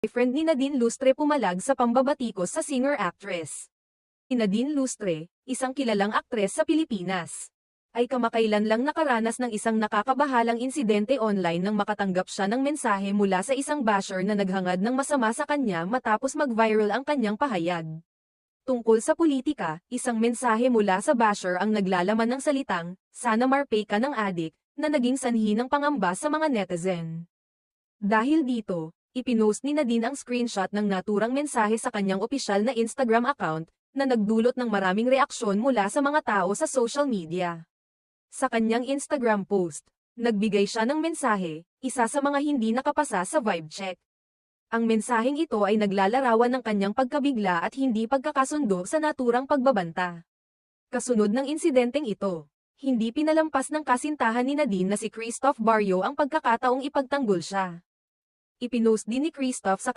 Boyfriend ni Nadine Lustre pumalag sa pambabatikos sa singer-actress. Si Nadine Lustre, isang kilalang aktres sa Pilipinas, ay kamakailan lang nakaranas ng isang nakakabahalang insidente online nang makatanggap siya ng mensahe mula sa isang basher na naghangad ng masama sa kanya matapos mag-viral ang kanyang pahayag. Tungkol sa politika, isang mensahe mula sa basher ang naglalaman ng salitang, "Sana marpay ka ng adik," na naging sanhi ng pangamba sa mga netizen. Dahil dito, ipinost ni Nadine ang screenshot ng naturang mensahe sa kanyang opisyal na Instagram account, na nagdulot ng maraming reaksyon mula sa mga tao sa social media. Sa kanyang Instagram post, nagbigay siya ng mensahe, isa sa mga hindi nakapasa sa vibe check. Ang mensaheng ito ay naglalarawan ng kanyang pagkabigla at hindi pagkakasundo sa naturang pagbabanta. Kasunod ng insidenteng ito, hindi pinalampas ng kasintahan ni Nadine na si Christoph Barrio ang pagkakataong ipagtanggol siya. Ipinost din ni Christoph sa